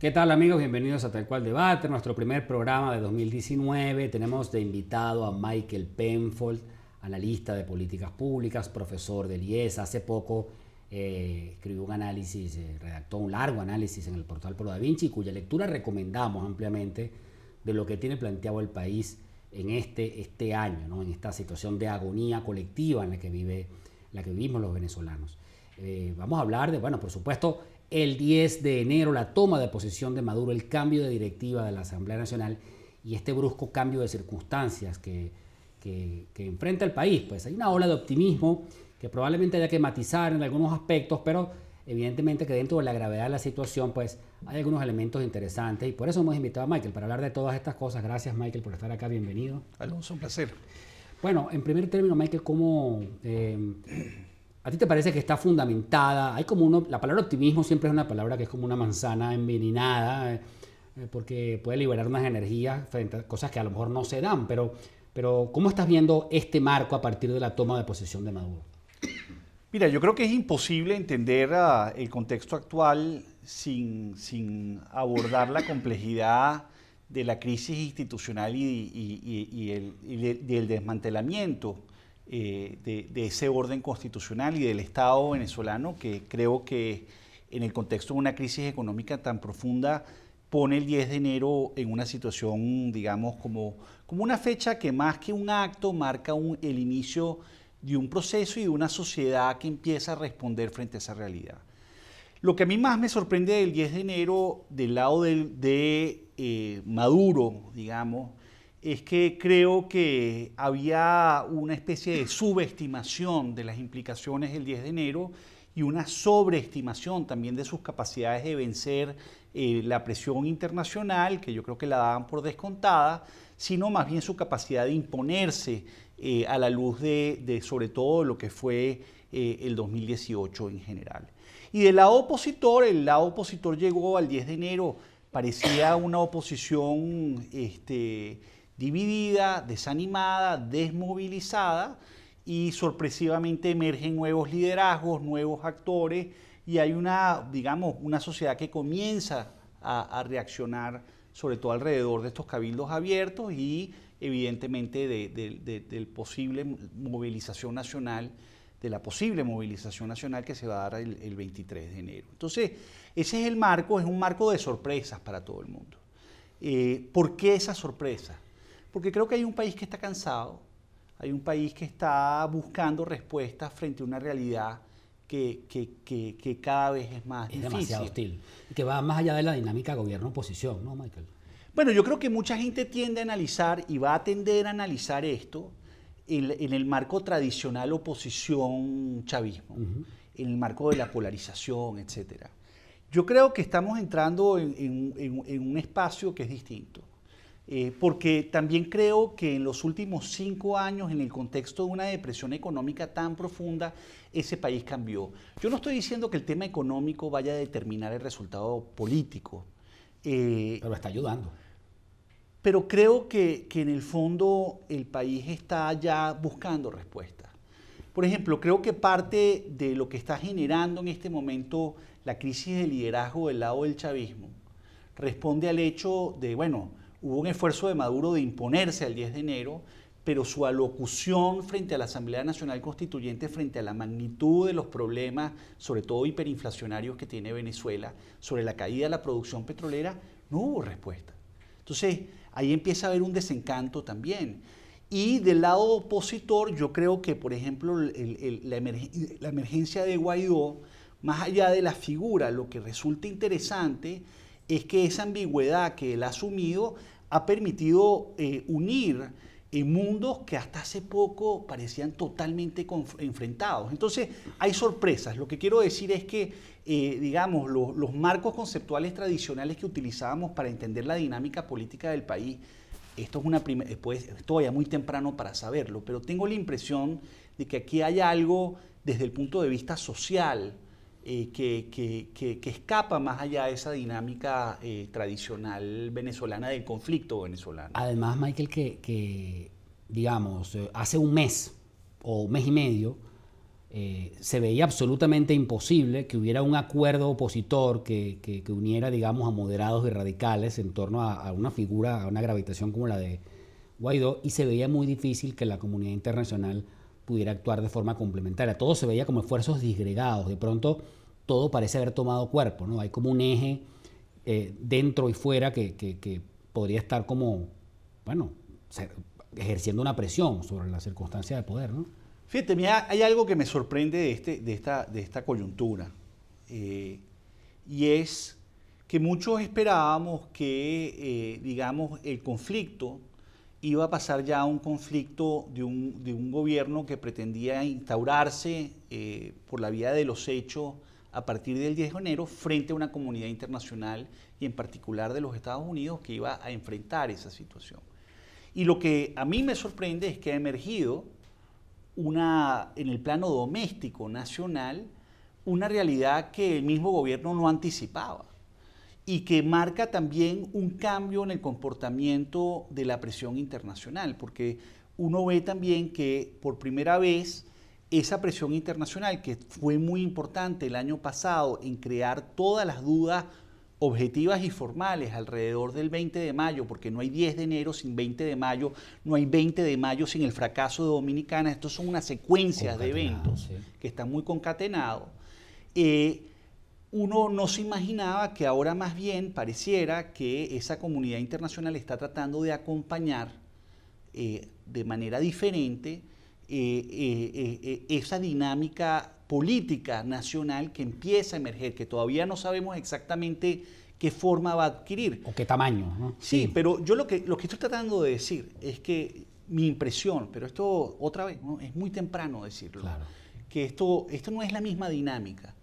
¿Qué tal amigos? Bienvenidos a Tal Cual Debate, nuestro primer programa de 2019. Tenemos de invitado a Michael Penfold, analista de políticas públicas, profesor del IES. Hace poco escribió un análisis, redactó un largo análisis en el portal Pro Da Vinci, cuya lectura recomendamos ampliamente de lo que tiene planteado el país en este año, ¿no? En esta situación de agonía colectiva en la que vivimos los venezolanos. Vamos a hablar de, bueno, por supuesto, el 10 de enero, la toma de posesión de Maduro, el cambio de directiva de la Asamblea Nacional y este brusco cambio de circunstancias que enfrenta el país. Pues hay una ola de optimismo que probablemente haya que matizar en algunos aspectos, pero evidentemente que dentro de la gravedad de la situación pues hay algunos elementos interesantes y por eso hemos invitado a Michael para hablar de todas estas cosas. Gracias Michael por estar acá, bienvenido. Alonso, un placer. Bueno, en primer término Michael, ¿cómo... ¿a ti te parece que está fundamentada? Hay como la palabra optimismo siempre es una palabra que es como una manzana envenenada, porque puede liberar unas energías frente a cosas que a lo mejor no se dan, pero ¿cómo estás viendo este marco a partir de la toma de posesión de Maduro? Mira, yo creo que es imposible entender el contexto actual sin abordar la complejidad de la crisis institucional y el desmantelamiento de ese orden constitucional y del Estado venezolano, que creo que en el contexto de una crisis económica tan profunda pone el 10 de enero en una situación, digamos, como una fecha que más que un acto marca el inicio de un proceso y de una sociedad que empieza a responder frente a esa realidad. Lo que a mí más me sorprende del 10 de enero del lado de Maduro, digamos, es que creo que había una especie de subestimación de las implicaciones del 10 de enero y una sobreestimación también de sus capacidades de vencer la presión internacional, que yo creo que la daban por descontada, sino más bien su capacidad de imponerse a la luz de sobre todo lo que fue el 2018 en general. Y del lado opositor, el lado opositor llegó al 10 de enero, parecía una oposición dividida, desanimada, desmovilizada, y sorpresivamente emergen nuevos liderazgos, nuevos actores, y hay una sociedad que comienza a reaccionar, sobre todo alrededor de estos cabildos abiertos y evidentemente de la posible movilización nacional que se va a dar el 23 de enero. Entonces, ese es el marco, es un marco de sorpresas para todo el mundo. ¿Por qué esa sorpresa? Porque creo que hay un país que está cansado, hay un país que está buscando respuestas frente a una realidad que cada vez es más difícil. Es demasiado hostil. Y que va más allá de la dinámica gobierno-oposición, ¿no, Michael? Bueno, yo creo que mucha gente tiende a analizar y va a tender a analizar esto en el marco tradicional oposición-chavismo, en el marco de la polarización, etc. Yo creo que estamos entrando en un espacio que es distinto. Porque también creo que en los últimos 5 años, en el contexto de una depresión económica tan profunda, ese país cambió. Yo no estoy diciendo que el tema económico vaya a determinar el resultado político. Pero está ayudando. Pero creo que en el fondo el país está ya buscando respuestas. Por ejemplo, creo que parte de lo que está generando en este momento la crisis de liderazgo del lado del chavismo responde al hecho de, bueno, hubo un esfuerzo de Maduro de imponerse al 10 de enero, pero su alocución frente a la Asamblea Nacional Constituyente, frente a la magnitud de los problemas, sobre todo hiperinflacionarios que tiene Venezuela, sobre la caída de la producción petrolera, no hubo respuesta. Entonces, ahí empieza a haber un desencanto también. Y del lado opositor, yo creo que, por ejemplo, la emergencia de Guaidó, más allá de la figura, lo que resulta interesante es que esa ambigüedad que él ha asumido ha permitido unir mundos que hasta hace poco parecían totalmente enfrentados. Entonces, hay sorpresas. Lo que quiero decir es que, digamos, los marcos conceptuales tradicionales que utilizábamos para entender la dinámica política del país, esto es todavía muy temprano para saberlo, pero tengo la impresión de que aquí hay algo desde el punto de vista social que escapa más allá de esa dinámica tradicional venezolana del conflicto venezolano. Además, Michael, que digamos, hace un mes o un mes y medio, se veía absolutamente imposible que hubiera un acuerdo opositor que uniera, digamos, a moderados y radicales en torno a una figura, a una gravitación como la de Guaidó, y se veía muy difícil que la comunidad internacional pudiera actuar de forma complementaria. Todo se veía como esfuerzos disgregados. De pronto todo parece haber tomado cuerpo, ¿no? Hay como un eje dentro y fuera que podría estar como, bueno, ejerciendo una presión sobre la circunstancia de poder, ¿no? Fíjate, mira, hay algo que me sorprende de esta coyuntura, y es que muchos esperábamos que, digamos, el conflicto iba a pasar ya a un conflicto de un gobierno que pretendía instaurarse por la vía de los hechos a partir del 10 de enero frente a una comunidad internacional y en particular de los Estados Unidos que iba a enfrentar esa situación. Y lo que a mí me sorprende es que ha emergido en el plano doméstico nacional, una realidad que el mismo gobierno no anticipaba y que marca también un cambio en el comportamiento de la presión internacional, porque uno ve también que por primera vez esa presión internacional, que fue muy importante el año pasado en crear todas las dudas objetivas y formales alrededor del 20 de mayo, porque no hay 10 de enero sin 20 de mayo, no hay 20 de mayo sin el fracaso de Dominicana. Estos son una secuencia de eventos que están muy concatenados. Uno no se imaginaba que ahora más bien pareciera que esa comunidad internacional está tratando de acompañar de manera diferente esa dinámica política nacional que empieza a emerger, que todavía no sabemos exactamente qué forma va a adquirir. O qué tamaño, ¿no? Sí, pero yo lo que estoy tratando de decir es que mi impresión, pero esto otra vez, ¿no? Es muy temprano decirlo, claro, que esto no es la misma dinámica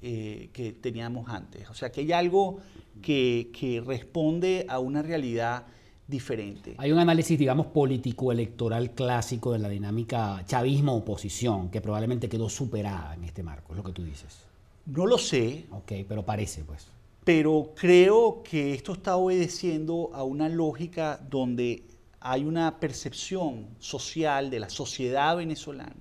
que teníamos antes. O sea, que hay algo que responde a una realidad diferente. Hay un análisis, digamos, político-electoral clásico de la dinámica chavismo-oposición que probablemente quedó superada en este marco, es lo que tú dices. No lo sé. Ok, pero parece, pues. Pero creo que esto está obedeciendo a una lógica donde hay una percepción social de la sociedad venezolana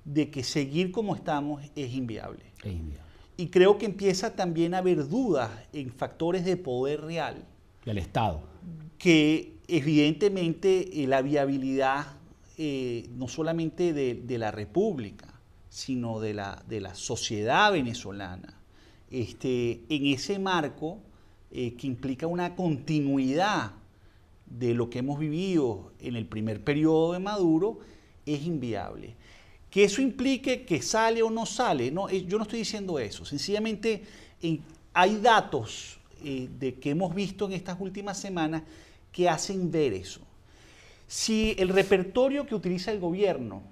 de que seguir como estamos es inviable. Es inviable. Y creo que empieza también a haber dudas en factores de poder real. Del Estado. Que evidentemente la viabilidad no solamente de la República, sino de la sociedad venezolana, en ese marco que implica una continuidad de lo que hemos vivido en el primer periodo de Maduro, es inviable. Que eso implique que sale o no sale, no, yo no estoy diciendo eso, sencillamente hay datos de que hemos visto en estas últimas semanas que hacen ver eso. Si el repertorio que utiliza el gobierno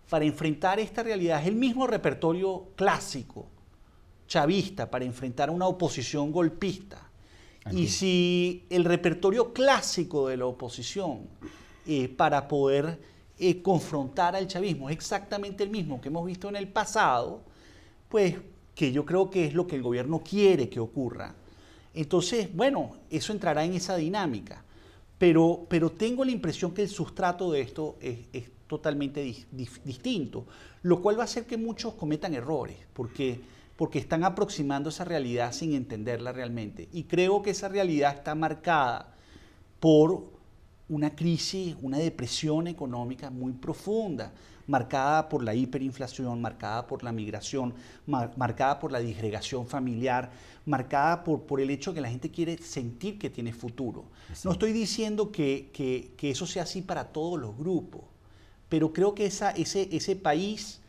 para enfrentar esta realidad es el mismo repertorio clásico, chavista, para enfrentar a una oposición golpista, y si el repertorio clásico de la oposición para poder confrontar al chavismo es exactamente el mismo que hemos visto en el pasado, pues que yo creo que es lo que el gobierno quiere que ocurra. Entonces, bueno, eso entrará en esa dinámica, pero tengo la impresión que el sustrato de esto es totalmente distinto, lo cual va a hacer que muchos cometan errores, porque están aproximando esa realidad sin entenderla realmente. Y creo que esa realidad está marcada por una crisis, una depresión económica muy profunda, marcada por la hiperinflación, marcada por la migración, marcada por la disgregación familiar, marcada por el hecho de que la gente quiere sentir que tiene futuro. Sí. No estoy diciendo que eso sea así para todos los grupos, pero creo que ese país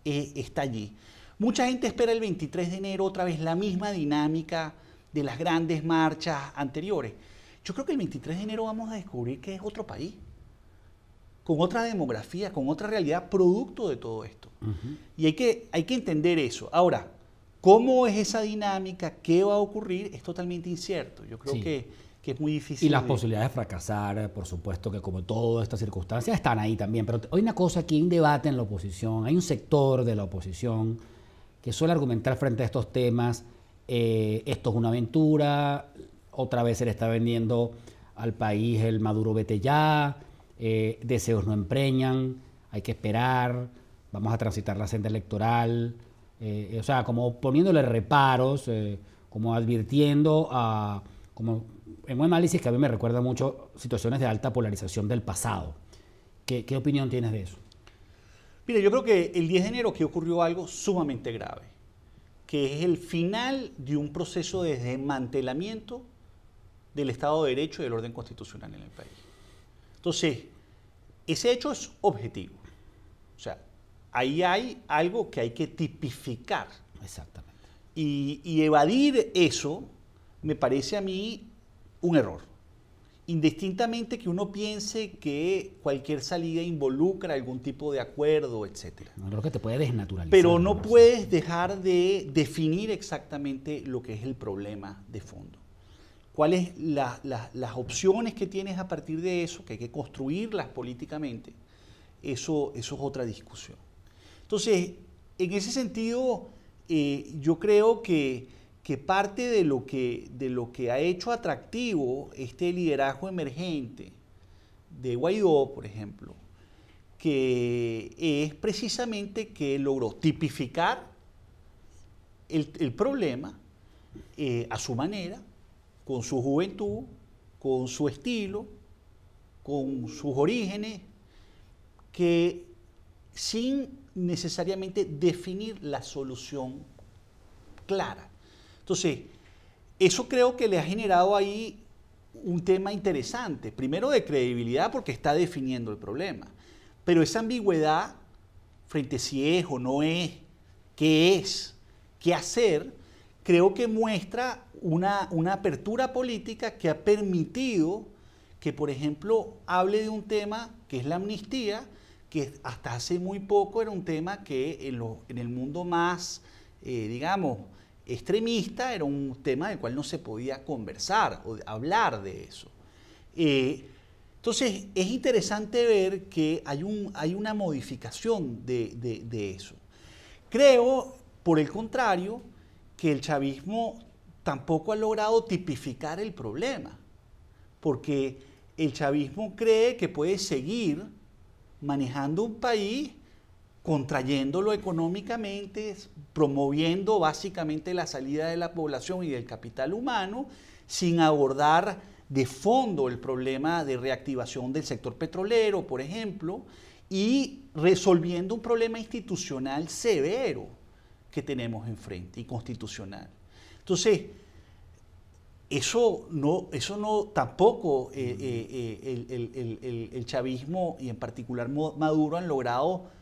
está allí. Mucha gente espera el 23 de enero otra vez la misma dinámica de las grandes marchas anteriores. Yo creo que el 23 de enero vamos a descubrir que es otro país, con otra demografía, con otra realidad, producto de todo esto. Y hay que entender eso. Ahora, ¿cómo es esa dinámica? ¿Qué va a ocurrir? Es totalmente incierto. Yo creo que es muy difícil. Y las posibilidades de fracasar, por supuesto que como todas estas circunstancias están ahí también. Pero hay una cosa aquí, hay un debate en la oposición, hay un sector de la oposición que suele argumentar frente a estos temas, esto es una aventura, otra vez se le está vendiendo al país el Maduro vete ya, deseos no empreñan, hay que esperar, vamos a transitar la senda electoral, o sea, como poniéndole reparos, como advirtiendo como en un análisis que a mí me recuerda mucho situaciones de alta polarización del pasado. ¿Qué opinión tienes de eso? Mire, yo creo que el 10 de enero aquí ocurrió algo sumamente grave, que es el final de un proceso de desmantelamiento del Estado de Derecho y del orden constitucional en el país. Entonces, ese hecho es objetivo. O sea, ahí hay algo que hay que tipificar. Exactamente. Y evadir eso me parece a mí un error. Indistintamente que uno piense que cualquier salida involucra algún tipo de acuerdo, etc. No, creo que te puede desnaturalizar. Pero no puedes dejar de definir exactamente lo que es el problema de fondo. ¿Cuáles las opciones que tienes a partir de eso? Que hay que construirlas políticamente. Eso es otra discusión. Entonces, en ese sentido, yo creo que parte de lo que ha hecho atractivo este liderazgo emergente de Guaidó, por ejemplo, que es precisamente que logró tipificar el problema a su manera, con su juventud, con su estilo, con sus orígenes, que sin necesariamente definir la solución clara. Entonces, eso creo que le ha generado ahí un tema interesante. Primero de credibilidad porque está definiendo el problema. Pero esa ambigüedad frente a si es o no es, qué hacer, creo que muestra una apertura política que ha permitido que, por ejemplo, hable de un tema que es la amnistía, que hasta hace muy poco era un tema que en el mundo más, digamos, extremista, era un tema del cual no se podía conversar o hablar de eso. Entonces, es interesante ver que hay una modificación de eso. Creo, por el contrario, que el chavismo tampoco ha logrado tipificar el problema, porque el chavismo cree que puede seguir manejando un país, contrayéndolo económicamente, promoviendo básicamente la salida de la población y del capital humano, sin abordar de fondo el problema de reactivación del sector petrolero, por ejemplo, y resolviendo un problema institucional severo que tenemos enfrente y constitucional. Entonces, eso no tampoco el chavismo y en particular Maduro han logrado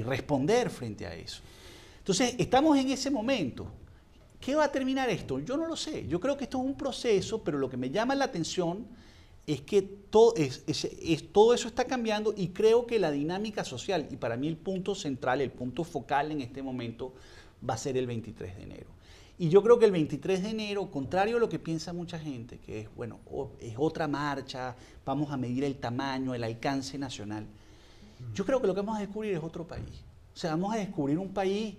responder frente a eso. Entonces, estamos en ese momento. ¿Qué va a terminar esto? Yo no lo sé. Yo creo que esto es un proceso, pero lo que me llama la atención es que todo eso está cambiando y creo que la dinámica social, y para mí el punto central, el punto focal en este momento, va a ser el 23 de enero. Y yo creo que el 23 de enero, contrario a lo que piensa mucha gente, que es, bueno, es otra marcha, vamos a medir el tamaño, el alcance nacional, yo creo que lo que vamos a descubrir es otro país. O sea, vamos a descubrir un país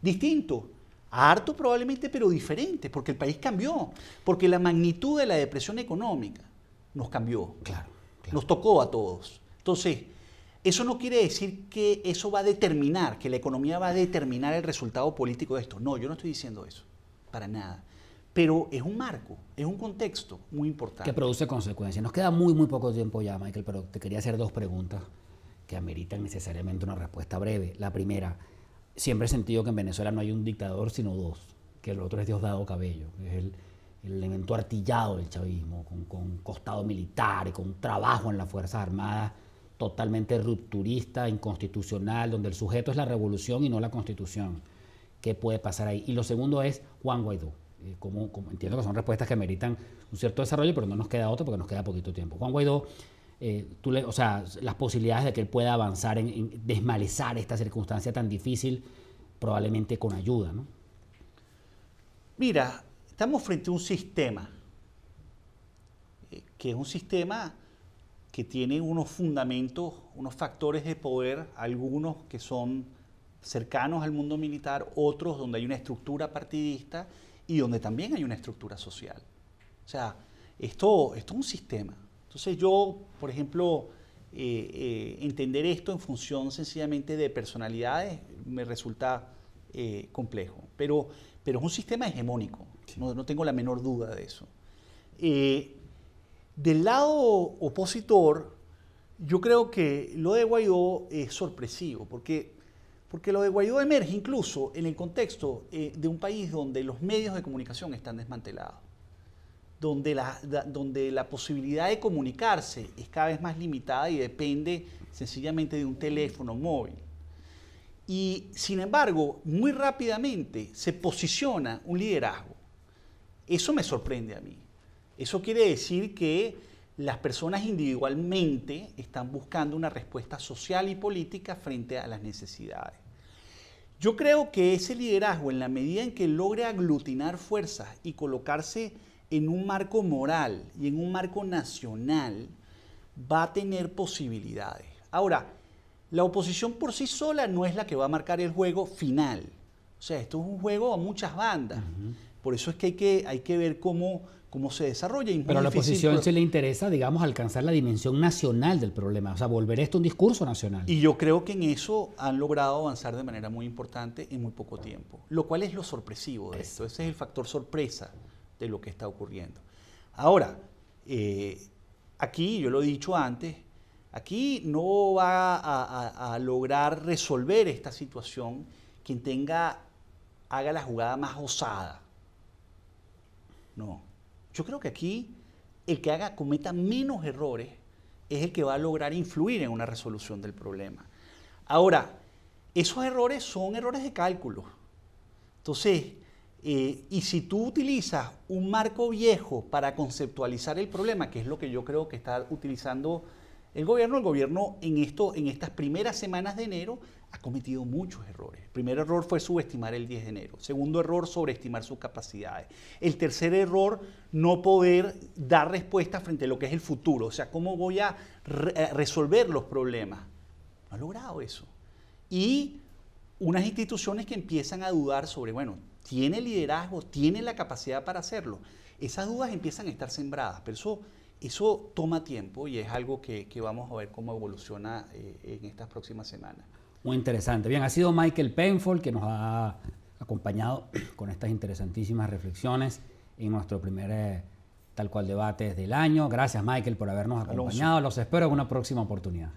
distinto, harto probablemente, pero diferente, porque el país cambió, porque la magnitud de la depresión económica nos cambió, claro. Nos tocó a todos. Entonces, eso no quiere decir que eso va a determinar, que la economía va a determinar el resultado político de esto. No, yo no estoy diciendo eso, para nada. Pero es un marco, es un contexto muy importante. Que produce consecuencias. Nos queda muy poco tiempo ya, Michael, pero te quería hacer dos preguntas que ameritan necesariamente una respuesta breve. La primera, siempre he sentido que en Venezuela no hay un dictador, sino dos, que el otro es Diosdado Cabello, que es el elemento artillado del chavismo, con costado militar y con un trabajo en las Fuerzas Armadas totalmente rupturista, inconstitucional, donde el sujeto es la revolución y no la constitución. ¿Qué puede pasar ahí? Y lo segundo es Juan Guaidó. Como entiendo que son respuestas que meritan un cierto desarrollo, pero no nos queda otro porque nos queda poquito tiempo. Juan Guaidó, o sea, las posibilidades de que él pueda avanzar en desmalezar esta circunstancia tan difícil, probablemente con ayuda, ¿no? Mira, estamos frente a un sistema, que es un sistema que tiene unos fundamentos, unos factores de poder, algunos que son cercanos al mundo militar, otros donde hay una estructura partidista y donde también hay una estructura social. O sea, esto es un sistema. Entonces yo, por ejemplo, entender esto en función sencillamente de personalidades me resulta complejo. Pero es un sistema hegemónico, no tengo la menor duda de eso. Del lado opositor, yo creo que lo de Guaidó es sorpresivo, porque lo de Guaidó emerge incluso en el contexto de un país donde los medios de comunicación están desmantelados, donde la posibilidad de comunicarse es cada vez más limitada y depende sencillamente de un teléfono móvil. Y sin embargo, muy rápidamente se posiciona un liderazgo. Eso me sorprende a mí. Eso quiere decir que las personas individualmente están buscando una respuesta social y política frente a las necesidades. Yo creo que ese liderazgo, en la medida en que logre aglutinar fuerzas y colocarse en un marco moral y en un marco nacional, va a tener posibilidades. Ahora, la oposición por sí sola no es la que va a marcar el juego final. O sea, esto es un juego a muchas bandas. Por eso es que hay que ver cómo se desarrolla. Pero a la oposición se le interesa, digamos, alcanzar la dimensión nacional del problema, o sea, volver esto un discurso nacional. Y yo creo que en eso han logrado avanzar de manera muy importante en muy poco tiempo, lo cual es lo sorpresivo de esto. Ese es el factor sorpresa de lo que está ocurriendo. Ahora, aquí, yo lo he dicho antes, aquí no va a lograr resolver esta situación quien haga la jugada más osada. No. Yo creo que aquí el que cometa menos errores es el que va a lograr influir en una resolución del problema. Ahora, esos errores son errores de cálculo. Entonces, y si tú utilizas un marco viejo para conceptualizar el problema, que es lo que yo creo que está utilizando el gobierno en estas primeras semanas de enero ha cometido muchos errores. El primer error fue subestimar el 10 de enero. Segundo error, sobreestimar sus capacidades. El tercer error, no poder dar respuesta frente a lo que es el futuro. O sea, ¿cómo voy a resolver los problemas? No ha logrado eso. Y unas instituciones que empiezan a dudar sobre, bueno, ¿tiene liderazgo? ¿Tiene la capacidad para hacerlo? Esas dudas empiezan a estar sembradas, pero eso toma tiempo y es algo que vamos a ver cómo evoluciona en estas próximas semanas. Muy interesante. Bien, ha sido Michael Penfold que nos ha acompañado con estas interesantísimas reflexiones en nuestro primer Tal Cual Debates del año. Gracias, Michael, por habernos acompañado. Los espero en una próxima oportunidad.